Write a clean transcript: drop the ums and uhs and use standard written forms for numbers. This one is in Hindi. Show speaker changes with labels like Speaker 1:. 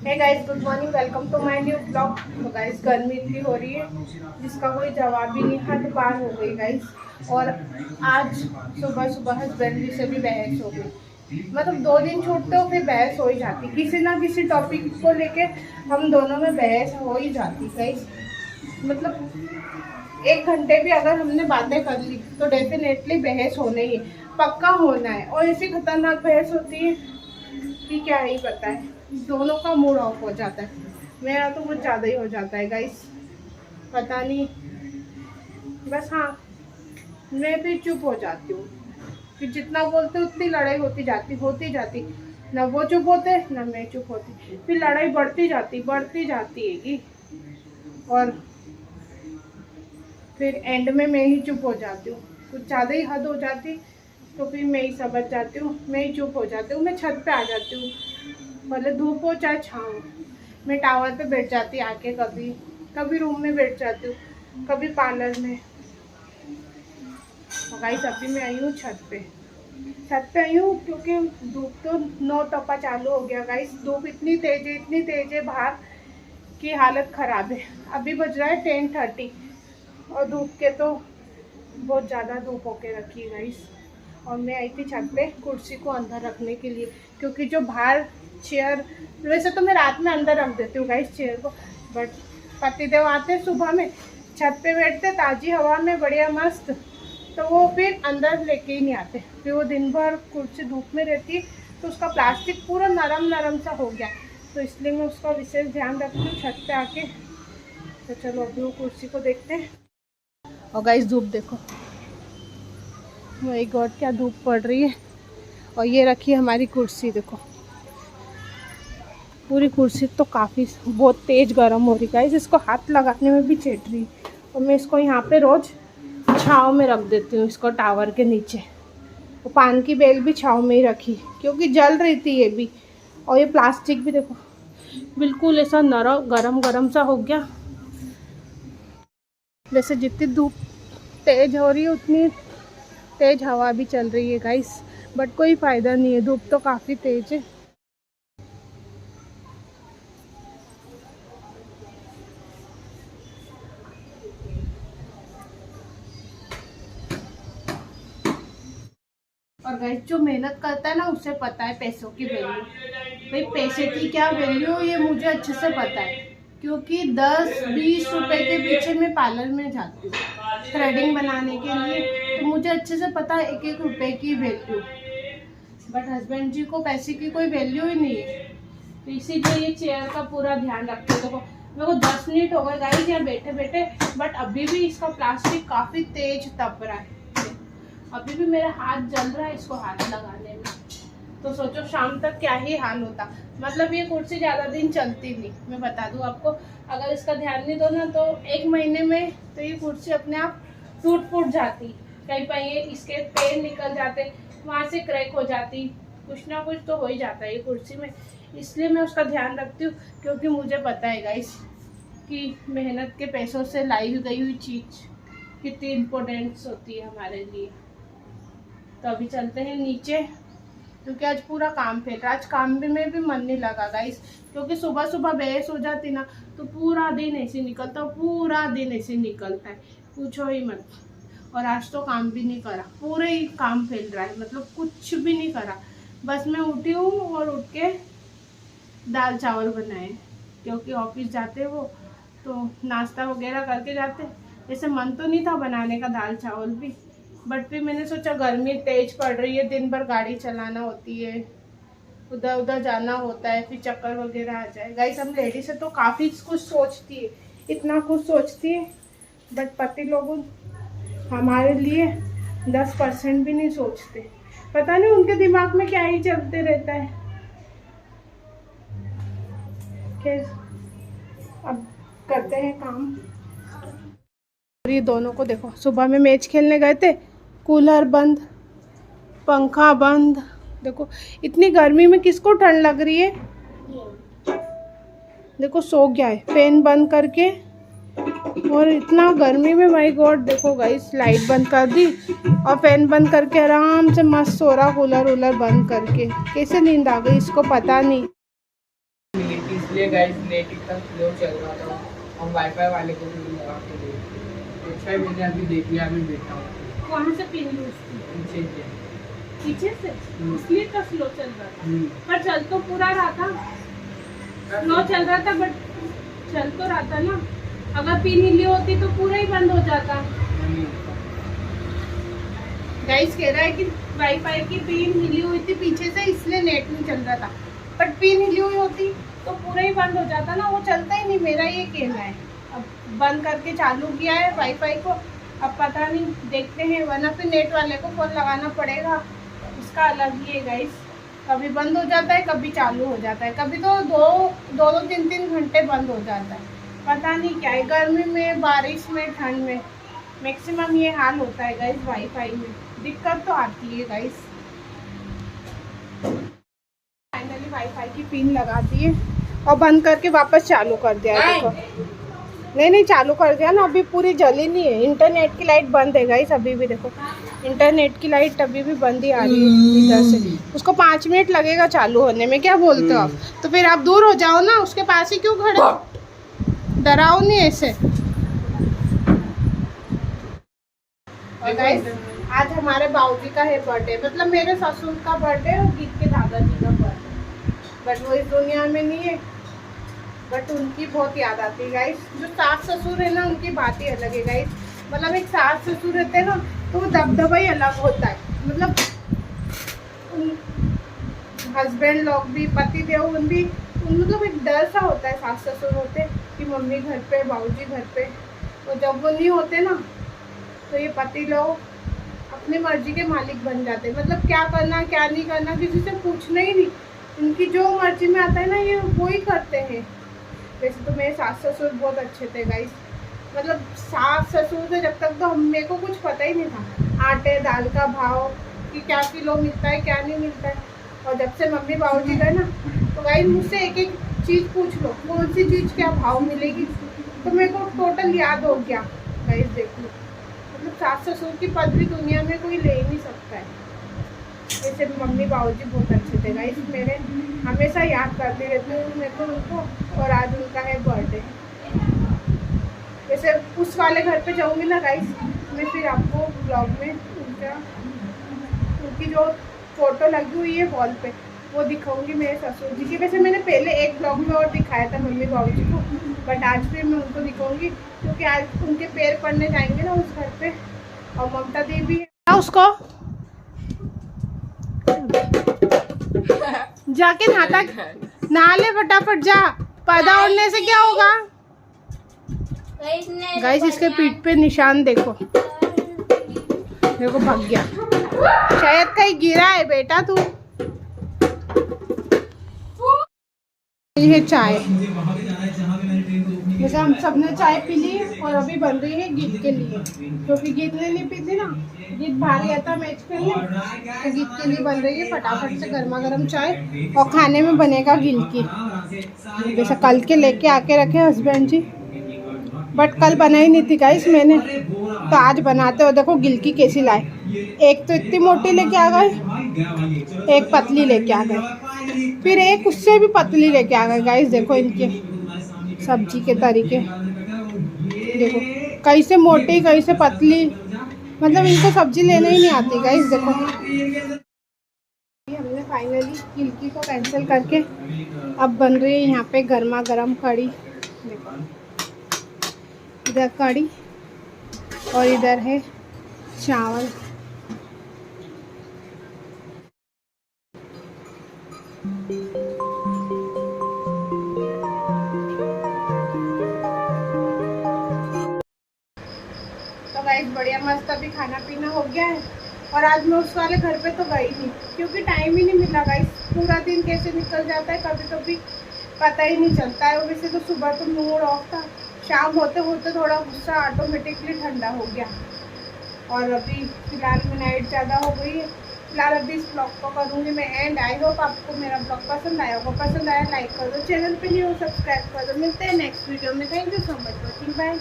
Speaker 1: Hey guys, good morning, welcome to my new blog. तो गाइस गर्मी इतनी हो रही है जिसका कोई जवाब ही नहीं, हद पार हो गई गाइस। और आज सुबह सुबह हस्बैंड जी से भी बहस हो गई। मतलब 2 दिन छूटते हो फिर बहस हो ही जाती, किसी ना किसी टॉपिक को लेके हम दोनों में बहस हो ही जाती गाइस। मतलब 1 घंटे भी अगर हमने बातें कर ली तो डेफिनेटली बहस होना ही है, पक्का होना है। और ऐसी खतरनाक बहस होती है कि क्या ही पता है, दोनों का मूड ऑफ हो जाता है। मेरा तो कुछ ज़्यादा ही हो जाता है गाइस, पता नहीं। बस हाँ, मैं भी चुप हो जाती हूँ कि जितना बोलते उतनी लड़ाई होती जाती। ना वो चुप होते ना मैं चुप होती, फिर लड़ाई बढ़ती जाती है कि। और फिर एंड में मैं ही चुप हो जाती हूँ, कुछ ज़्यादा ही हद हो जाती तो फिर मैं ही समझ जाती हूँ, मैं ही चुप हो जाती हूँ। मैं छत पे आ जाती हूँ, भले धूप हो चाहे छाँव। मैं टावर पे बैठ जाती आके, कभी कभी रूम में बैठ जाती हूँ, कभी पार्लर में। और गाइस अभी मैं आई हूँ छत पे आई हूँ क्योंकि धूप तो 9 टपा चालू हो गया गाइस। धूप इतनी तेज है बाहर की हालत ख़राब है। अभी बज रहा है 10:30 और धूप के तो बहुत ज़्यादा धूप होके रखी है गाइस। और मैं आई थी छत पे कुर्सी को अंदर रखने के लिए, क्योंकि जो बाहर चेयर, वैसे तो मैं रात में अंदर रख देती हूँ गाइस चेयर को, बट पतिदेव आते सुबह में, छत पे बैठते ताज़ी हवा में बढ़िया मस्त, तो वो फिर अंदर लेके ही नहीं आते। फिर वो दिन भर कुर्सी धूप में रहती है तो उसका प्लास्टिक पूरा नरम सा हो गया, तो इसलिए मैं उसका विशेष ध्यान रखती हूँ छत पे आके। तो चलो अभी वो कुर्सी को देखते हैं। और गाइस धूप देखो, माय गॉड क्या धूप पड़ रही है। और ये रखी है हमारी कुर्सी, देखो पूरी कुर्सी तो काफ़ी बहुत तेज़ गर्म हो रही है, इसको हाथ लगाने में भी चेट रही। और मैं इसको यहाँ पे रोज़ छाँव में रख देती हूँ, इसको टावर के नीचे। वो पान की बेल भी छाँव में ही रखी क्योंकि जल रही थी ये भी। और ये प्लास्टिक भी देखो बिल्कुल ऐसा नरम गरम सा हो गया। जैसे जितनी धूप तेज़ हो रही है उतनी तेज़ हवा भी चल रही है गाइस, बट कोई फ़ायदा नहीं है, धूप तो काफ़ी तेज़ है। और गाइस जो मेहनत करता है ना उसे पता है पैसों की वैल्यू। भाई पैसे की क्या वैल्यू ये मुझे अच्छे से पता है, क्योंकि 10-20 रुपए के पीछे मैं पार्लर में जाती हूँ थ्रेडिंग बनाने के लिए, तो मुझे अच्छे से पता है 1-1 रुपए की वैल्यू। बट हस्बैंड जी को पैसे की कोई वैल्यू ही नहीं है, तो इसीलिए ये चेयर का पूरा ध्यान रखते हैं। देखो मेरे को 10 मिनट हो गए गाइस यहाँ बैठे बैठे, बट अभी भी इसका प्लास्टिक काफ़ी तेज तप रहा है। अभी भी मेरा हाथ जल रहा है इसको हाथ लगाने में, तो सोचो शाम तक क्या ही हाल होता। मतलब ये कुर्सी ज़्यादा दिन चलती नहीं, मैं बता दूं आपको। अगर इसका ध्यान नहीं दो ना तो 1 महीने में तो ये कुर्सी अपने आप टूट फूट जाती, कहीं पर ये इसके पैर निकल जाते, वहाँ से क्रैक हो जाती, कुछ ना कुछ तो हो ही जाता है ये कुर्सी में। इसलिए मैं उसका ध्यान रखती हूँ, क्योंकि मुझे पता है गाइस कि मेहनत के पैसों से लाई गई हुई चीज़ कितनी इम्पोर्टेंस होती है हमारे लिए। तो अभी चलते हैं नीचे, क्योंकि आज पूरा काम फैल रहा है। आज काम में भी मन नहीं लगा गाइस, क्योंकि सुबह सुबह बहस हो जाती ना तो पूरा दिन ऐसे निकलता है, पूछो ही मत। और आज तो काम भी नहीं करा, पूरे ही काम फैल रहा है, मतलब कुछ भी नहीं करा। बस मैं उठी हूँ और उठ के दाल चावल बनाए, क्योंकि ऑफिस जाते वो तो नाश्ता वगैरह करके जाते। ऐसे मन तो नहीं था बनाने का दाल चावल भी, बट फिर मैंने सोचा गर्मी तेज पड़ रही है, दिन भर गाड़ी चलाना होती है, उधर उधर जाना होता है, फिर चक्कर वगैरह आ जाए। गाइस हम लेडीज से तो काफ़ी कुछ सोचती है, इतना कुछ सोचती है, बट पति लोग हमारे लिए 10% भी नहीं सोचते। पता नहीं उनके दिमाग में क्या ही चलते रहता है। खैर अब करते हैं काम। और ये दोनों को देखो, सुबह में मैच खेलने गए थे, कूलर बंद, पंखा बंद। देखो इतनी गर्मी में किसको ठंड लग रही है, देखो सो गया है फैन बंद करके। और इतना गर्मी में माय गॉड, देखो गाइस लाइट बंद कर दी और फैन बंद करके आराम से मस्त सो रहा, कूलर वूलर बंद करके। कैसे नींद आ गई इसको पता नहीं।
Speaker 2: इसलिए गाइस नेट इतना स्लो चल रहा था, हम वाईफाई वाले को भी लगा के देखे। अच्छा मैंने अभी देख लिया, अभी बैठा हूँ।
Speaker 1: कहाँ से पिन ली उसकी? पीछे से, इसलिए तो स्लो चल रहा था। पर चल तो पूरा रहा था, स्लो चल रहा था बट चल तो रहा था ना। अगर पिन हिली होती तो पूरा ही बंद हो जाता। गाइस कह रहा है कि वाईफाई की पिन हिली हुई थी पीछे से, इसलिए नेट नहीं चल रहा था। बट पिन हिली हुई होती तो पूरा ही बंद हो जाता ना, वो चलता ही नहीं। मेरा ये कहना है। अब बंद करके चालू किया है वाईफाई को, अब पता नहीं, देखते हैं, वरना फिर नेट वाले को फोन लगाना पड़ेगा। उसका अलग ही है गाइस, कभी बंद हो जाता है, कभी चालू हो जाता है, कभी तो दो 3 घंटे बंद हो जाता है। पता नहीं क्या है, गर्मी में, बारिश में, ठंड में मैक्सिमम ये हाल होता है गाइस। वाईफाई में दिक्कत तो आती है गाइस। फाइनली वाईफाई की पिन लगा दी है और बंद करके वापस चालू कर दिया है। देखो, नहीं चालू कर दिया ना, अभी पूरी जली नहीं है। इंटरनेट की लाइट बंद है गाइस, अभी भी देखो इंटरनेट की लाइट अभी भी बंद ही आ रही है इधर से। उसको 5 मिनट लगेगा चालू होने में, क्या बोलते हो आप? तो फिर आप दूर हो जाओ ना, उसके पास ही क्यों खड़े हो? डराओ नहीं ऐसे। और गाइस आज हमारे बाबूजी का है बर्थडे, मतलब मेरे ससुर का बर्थडे और गीत के दादाजी का बर्थडे। बट वो इस दुनिया में नहीं है, बट उनकी बहुत याद आती है गाइस। जो सास ससुर है ना, उनकी बात ही अलग है गाइस। मतलब एक सास ससुर रहते हैं ना, तो वो दबदबा ही अलग होता है। मतलब हस्बैंड लोग भी, पति देव भी, मतलब एक डर सा होता है सास ससुर होते कि मम्मी घर पे, बाबूजी घर पे। तो जब वो नहीं होते ना, तो ये पति लोग अपनी मर्जी के मालिक बन जाते हैं। मतलब क्या करना क्या नहीं करना किसी से पूछना ही नहीं, इनकी जो मर्जी में आता है ना, ये वो ही करते हैं। वैसे तो मेरे सास ससुर बहुत अच्छे थे गाइस। मतलब सास ससुर से जब तक तो मेरे को कुछ पता ही नहीं था आटे दाल का भाव, कि क्या किलो मिलता है क्या नहीं मिलता है। और जब से मम्मी बाबूजी गए ना, तो गाइस मुझसे एक चीज़ पूछ लो, कौन सी चीज़ क्या भाव मिलेगी, तो मेरे को टोटल याद हो गया गाइस। देख लो, मतलब सास ससुर की पदवी दुनिया में कोई ले ही नहीं सकता है। वैसे मम्मी बाबूजी बहुत अच्छे थे गाइस मेरे, हमेशा याद करती रहती हूँ मेरे को उनको। और आज उनका है बर्थडे। वैसे उस वाले घर पे जाऊँगी ना गाइस, मैं फिर आपको ब्लॉग में उनकी जो फोटो लगी हुई है वॉल पे, वो दिखाऊंगी मेरे ससुर जी की। वैसे मैंने पहले एक ब्लॉग में और दिखाया था मम्मी बाबूजी को, बट आज फिर मैं उनको दिखाऊंगी, क्योंकि आज उनके पैर पड़ने जाएंगे ना उस घर पे। और ममता दी भी है उसको जाके नहा ले फटाफट, जा। पर्दा ओढ़ने से क्या होगा गाइस? इसके पीठ पे निशान देखो, देखो भाग गया, शायद कहीं गिरा है बेटा तू। ये चाय, जैसे हम सबने चाय पी ली और अभी बन रही है गीत के लिए, क्योंकि गीत ने नहीं पी थी ना, गीत बाहर गया था मैच खेलने, तो गीत के लिए बन रही है फटाफट से गर्मा गर्म चाय। और खाने में बनेगा गिलकी, जैसे कल के लेके आके रखे हस्बैंड जी, बट कल बनाई नहीं थी गाइस मैंने, तो आज बनाते हो। देखो गिलकी कैसी लाए, एक तो इतनी मोटी लेके आ गए, एक पतली लेके आ गए, फिर एक उससे भी पतली लेके आ गए गाइस। देखो इनके सब्जी के तरीके, देखो कहीं से मोटी कहीं से पतली, मतलब इनको सब्जी लेने ही नहीं आती गाइस। देखो हमने फाइनली गिलकी को कैंसिल करके अब बन रही है यहाँ पे गर्मा गर्म कड़ी। देखो इधर कड़ी और इधर है चावल। तो गाइस बढ़िया मस्त अभी खाना पीना हो गया है। और आज मैं उस वाले घर पे तो गई नहीं, क्योंकि टाइम ही नहीं मिला गाइस। पूरा दिन कैसे निकल जाता है कभी कभी पता ही नहीं चलता है। वैसे तो सुबह तो मूड ऑफ था, शाम होते होते थोड़ा गुस्सा ऑटोमेटिकली ठंडा हो गया। और अभी फिलहाल में नाइट ज़्यादा हो गई है। फिलहाल अभी इस ब्लॉग को करूँगी मैं एंड। आई होप आपको मेरा ब्लॉग पसंद आया होगा, पसंद आया लाइक कर दो, चैनल पे नहीं हो सब्सक्राइब कर दो। मिलते हैं नेक्स्ट वीडियो में। Thank you so much watching, bye.